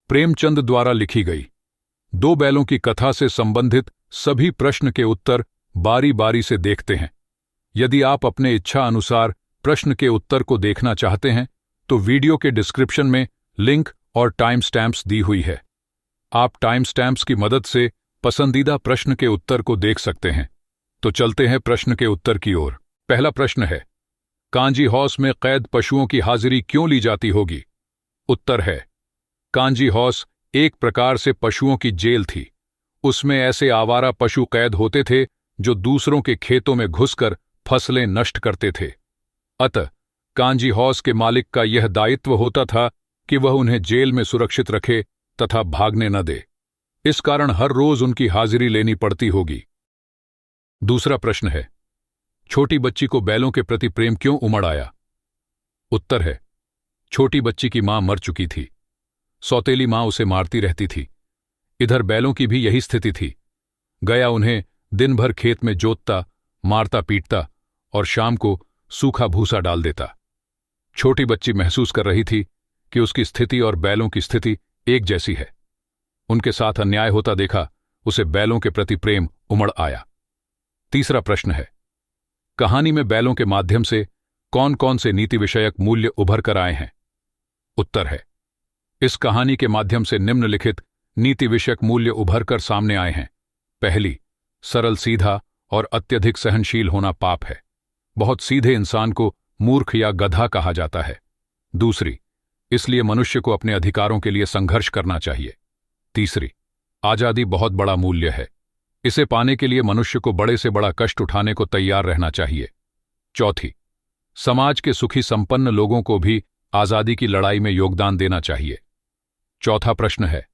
प्रेमचंद द्वारा लिखी गई। दो बैलों की कथा से संबंधित सभी प्रश्न के उत्तर बारी बारी से देखते हैं। यदि आप अपने इच्छा अनुसार प्रश्न के उत्तर को देखना चाहते हैं तो वीडियो के डिस्क्रिप्शन में लिंक और टाइम स्टैम्प्स दी हुई है। आप टाइम स्टैम्प्स की मदद से पसंदीदा प्रश्न के उत्तर को देख सकते हैं। तो चलते हैं प्रश्न के उत्तर की ओर। पहला प्रश्न है, कांजी हाउस में कैद पशुओं की हाजिरी क्यों ली जाती होगी? उत्तर है, कांजी हाउस एक प्रकार से पशुओं की जेल थी। उसमें ऐसे आवारा पशु कैद होते थे जो दूसरों के खेतों में घुसकर फसलें नष्ट करते थे। अतः कांजी हाउस के मालिक का यह दायित्व होता था कि वह उन्हें जेल में सुरक्षित रखे तथा भागने न दे। इस कारण हर रोज उनकी हाजिरी लेनी पड़ती होगी। दूसरा प्रश्न है, छोटी बच्ची को बैलों के प्रति प्रेम क्यों उमड़ आया? उत्तर है, छोटी बच्ची की मां मर चुकी थी। सौतेली मां उसे मारती रहती थी। इधर बैलों की भी यही स्थिति थी। गया उन्हें दिन भर खेत में जोतता, मारता पीटता और शाम को सूखा भूसा डाल देता। छोटी बच्ची महसूस कर रही थी कि उसकी स्थिति और बैलों की स्थिति एक जैसी है। उनके साथ अन्याय होता देखा उसे बैलों के प्रति प्रेम उमड़ आया। तीसरा प्रश्न है, कहानी में बैलों के माध्यम से कौन कौन से नीति विषयक मूल्य उभर कर आए हैं? उत्तर है, इस कहानी के माध्यम से निम्नलिखित नीति विषयक मूल्य उभर कर सामने आए हैं। पहली, सरल सीधा और अत्यधिक सहनशील होना पाप है। बहुत सीधे इंसान को मूर्ख या गधा कहा जाता है। दूसरी, इसलिए मनुष्य को अपने अधिकारों के लिए संघर्ष करना चाहिए। तीसरी, आजादी बहुत बड़ा मूल्य है। इसे पाने के लिए मनुष्य को बड़े से बड़ा कष्ट उठाने को तैयार रहना चाहिए। चौथी, समाज के सुखी संपन्न लोगों को भी आजादी की लड़ाई में योगदान देना चाहिए। चौथा प्रश्न है,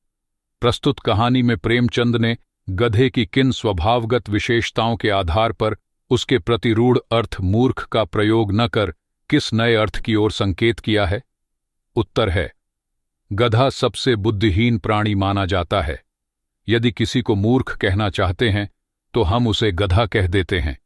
प्रस्तुत कहानी में प्रेमचंद ने गधे की किन स्वभावगत विशेषताओं के आधार पर उसके प्रतिरूढ़ अर्थ मूर्ख का प्रयोग न कर किस नए अर्थ की ओर संकेत किया है? उत्तर है, गधा सबसे बुद्धिहीन प्राणी माना जाता है। यदि किसी को मूर्ख कहना चाहते हैं तो हम उसे गधा कह देते हैं।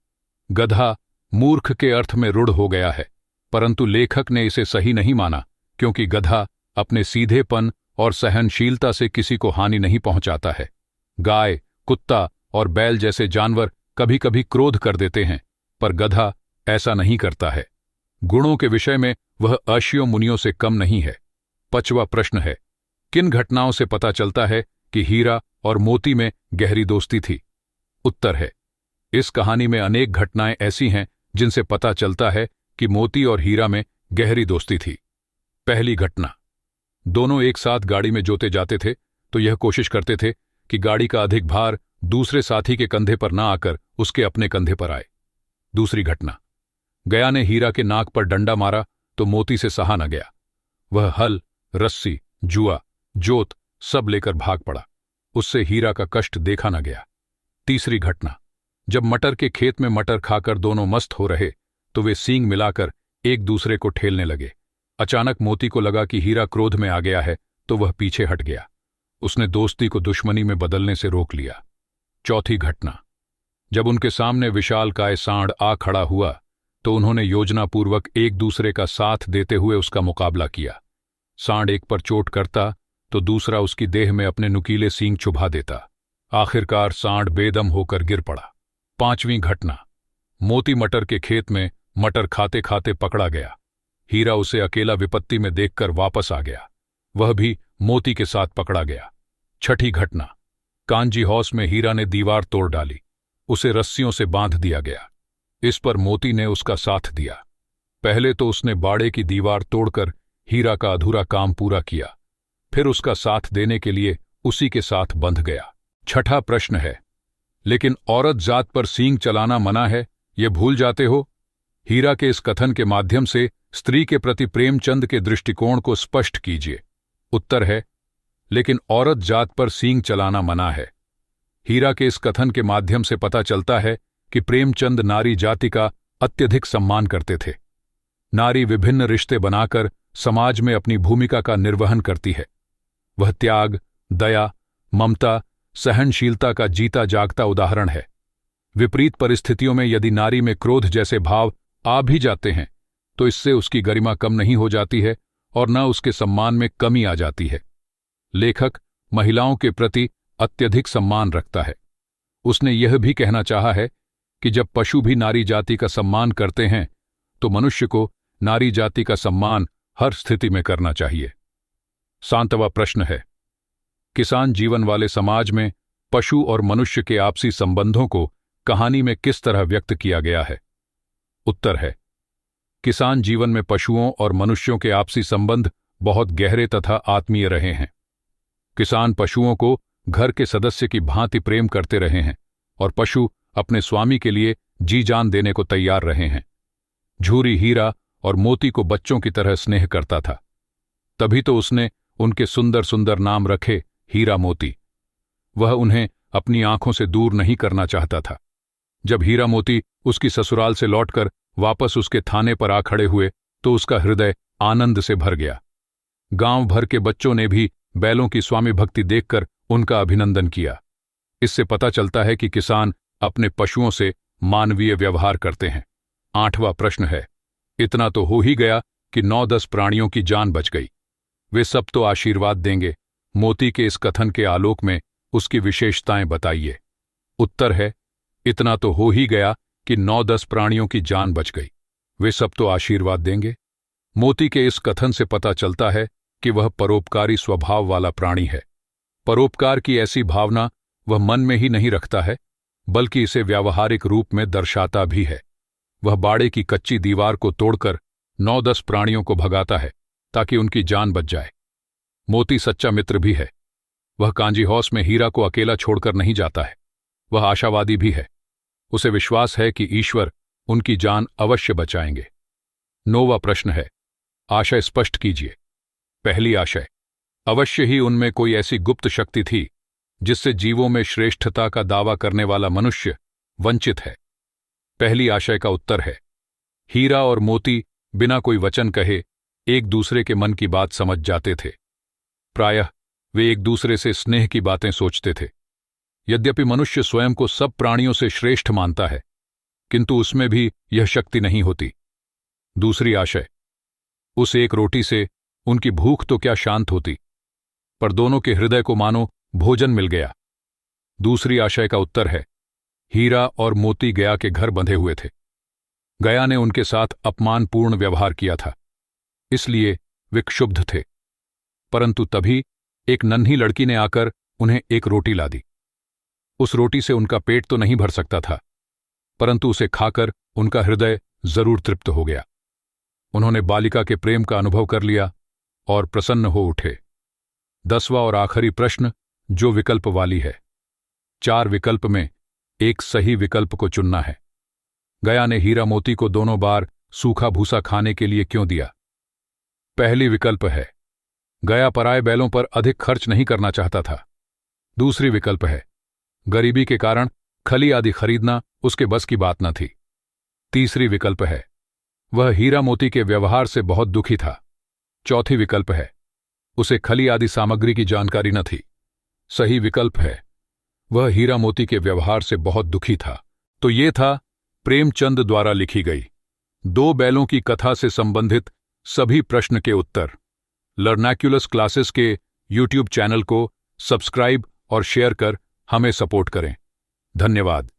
गधा मूर्ख के अर्थ में रूढ़ हो गया है, परंतु लेखक ने इसे सही नहीं माना, क्योंकि गधा अपने सीधेपन और सहनशीलता से किसी को हानि नहीं पहुंचाता है। गाय, कुत्ता और बैल जैसे जानवर कभी कभी क्रोध कर देते हैं, पर गधा ऐसा नहीं करता है। गुणों के विषय में वह अर्षियों मुनियों से कम नहीं है। पांचवा प्रश्न है, किन घटनाओं से पता चलता है कि हीरा और मोती में गहरी दोस्ती थी? उत्तर है, इस कहानी में अनेक घटनाएं ऐसी हैं जिनसे पता चलता है कि मोती और हीरा में गहरी दोस्ती थी। पहली घटना, दोनों एक साथ गाड़ी में जोते जाते थे तो यह कोशिश करते थे कि गाड़ी का अधिक भार दूसरे साथी के कंधे पर न आकर उसके अपने कंधे पर आए। दूसरी घटना, गया ने हीरा के नाक पर डंडा मारा तो मोती से सहा न गया। वह हल, रस्सी, जुआ, जोत सब लेकर भाग पड़ा। उससे हीरा का कष्ट देखा न गया। तीसरी घटना, जब मटर के खेत में मटर खाकर दोनों मस्त हो रहे तो वे सींग मिलाकर एक दूसरे को ठेलने लगे। अचानक मोती को लगा कि हीरा क्रोध में आ गया है तो वह पीछे हट गया। उसने दोस्ती को दुश्मनी में बदलने से रोक लिया। चौथी घटना, जब उनके सामने विशालकाय सांड आ खड़ा हुआ तो उन्होंने योजनापूर्वक एक दूसरे का साथ देते हुए उसका मुकाबला किया। सांड एक पर चोट करता तो दूसरा उसकी देह में अपने नुकीले सींग चुभा देता। आखिरकार सांड बेदम होकर गिर पड़ा। पांचवीं घटना, मोती मटर के खेत में मटर खाते खाते पकड़ा गया। हीरा उसे अकेला विपत्ति में देखकर वापस आ गया। वह भी मोती के साथ पकड़ा गया। छठी घटना, कांजी हाउस में हीरा ने दीवार तोड़ डाली। उसे रस्सियों से बांध दिया गया। इस पर मोती ने उसका साथ दिया। पहले तो उसने बाड़े की दीवार तोड़कर हीरा का अधूरा काम पूरा किया, फिर उसका साथ देने के लिए उसी के साथ बंध गया। छठा प्रश्न है, लेकिन औरत जात पर सींग चलाना मना है, ये भूल जाते हो? हीरा के इस कथन के माध्यम से स्त्री के प्रति प्रेमचंद के दृष्टिकोण को स्पष्ट कीजिए। उत्तर है, लेकिन औरत जात पर सींग चलाना मना है। हीरा के इस कथन के माध्यम से पता चलता है कि प्रेमचंद नारी जाति का अत्यधिक सम्मान करते थे। नारी विभिन्न रिश्ते बनाकर समाज में अपनी भूमिका का निर्वहन करती है। वह त्याग, दया, ममता, सहनशीलता का जीता जागता उदाहरण है। विपरीत परिस्थितियों में यदि नारी में क्रोध जैसे भाव आ भी जाते हैं तो इससे उसकी गरिमा कम नहीं हो जाती है और न उसके सम्मान में कमी आ जाती है। लेखक महिलाओं के प्रति अत्यधिक सम्मान रखता है। उसने यह भी कहना चाहा है कि जब पशु भी नारी जाति का सम्मान करते हैं तो मनुष्य को नारी जाति का सम्मान हर स्थिति में करना चाहिए। 7वां प्रश्न है, किसान जीवन वाले समाज में पशु और मनुष्य के आपसी संबंधों को कहानी में किस तरह व्यक्त किया गया है? उत्तर है, किसान जीवन में पशुओं और मनुष्यों के आपसी संबंध बहुत गहरे तथा आत्मीय रहे हैं। किसान पशुओं को घर के सदस्य की भांति प्रेम करते रहे हैं और पशु अपने स्वामी के लिए जी जान देने को तैयार रहे हैं। झूरी हीरा और मोती को बच्चों की तरह स्नेह करता था, तभी तो उसने उनके सुंदर सुंदर नाम रखे हीरा मोती। वह उन्हें अपनी आंखों से दूर नहीं करना चाहता था। जब हीरा मोती उसकी ससुराल से लौटकर वापस उसके थाने पर आ खड़े हुए तो उसका हृदय आनंद से भर गया। गांव भर के बच्चों ने भी बैलों की स्वामी भक्ति देखकर उनका अभिनंदन किया। इससे पता चलता है कि किसान अपने पशुओं से मानवीय व्यवहार करते हैं। 8वां प्रश्न है, इतना तो हो ही गया कि 9-10 प्राणियों की जान बच गई, वे सब तो आशीर्वाद देंगे। मोती के इस कथन के आलोक में उसकी विशेषताएं बताइए। उत्तर है, इतना तो हो ही गया कि 9-10 प्राणियों की जान बच गई, वे सब तो आशीर्वाद देंगे। मोती के इस कथन से पता चलता है कि वह परोपकारी स्वभाव वाला प्राणी है। परोपकार की ऐसी भावना वह मन में ही नहीं रखता है, बल्कि इसे व्यावहारिक रूप में दर्शाता भी है। वह बाड़े की कच्ची दीवार को तोड़कर 9-10 प्राणियों को भगाता है ताकि उनकी जान बच जाए। मोती सच्चा मित्र भी है। वह कांजी हौस में हीरा को अकेला छोड़कर नहीं जाता है। वह आशावादी भी है। उसे विश्वास है कि ईश्वर उनकी जान अवश्य बचाएंगे। 9वां प्रश्न है, आशय स्पष्ट कीजिए। पहली आशय, अवश्य ही उनमें कोई ऐसी गुप्त शक्ति थी जिससे जीवों में श्रेष्ठता का दावा करने वाला मनुष्य वंचित है। पहली आशय का उत्तर है, हीरा और मोती बिना कोई वचन कहे एक दूसरे के मन की बात समझ जाते थे। प्रायः वे एक दूसरे से स्नेह की बातें सोचते थे। यद्यपि मनुष्य स्वयं को सब प्राणियों से श्रेष्ठ मानता है, किंतु उसमें भी यह शक्ति नहीं होती। दूसरी आशय, उस एक रोटी से उनकी भूख तो क्या शांत होती, पर दोनों के हृदय को मानो भोजन मिल गया। दूसरी आशय का उत्तर है, हीरा और मोती गया के घर बंधे हुए थे। गया ने उनके साथ अपमानपूर्ण व्यवहार किया था, इसलिए वे क्षुब्ध थे। परंतु तभी एक नन्ही लड़की ने आकर उन्हें एक रोटी ला दी। उस रोटी से उनका पेट तो नहीं भर सकता था, परंतु उसे खाकर उनका हृदय जरूर तृप्त हो गया। उन्होंने बालिका के प्रेम का अनुभव कर लिया और प्रसन्न हो उठे। 10वां और आखिरी प्रश्न, जो विकल्प वाली है। 4 विकल्प में एक सही विकल्प को चुनना है। गया ने हीरा मोती को दोनों बार सूखा भूसा खाने के लिए क्यों दिया? पहली विकल्प है, गया पराये बैलों पर अधिक खर्च नहीं करना चाहता था। दूसरी विकल्प है, गरीबी के कारण खली आदि खरीदना उसके बस की बात न थी। तीसरी विकल्प है, वह हीरा मोती के व्यवहार से बहुत दुखी था। चौथी विकल्प है, उसे खली आदि सामग्री की जानकारी न थी। सही विकल्प है, वह हीरा मोती के व्यवहार से बहुत दुखी था। तो ये था प्रेमचंद द्वारा लिखी गई 2 बैलों की कथा से संबंधित सभी प्रश्न के उत्तर। लर्नैक्युलस क्लासेस के YouTube चैनल को सब्सक्राइब और शेयर कर हमें सपोर्ट करें। धन्यवाद।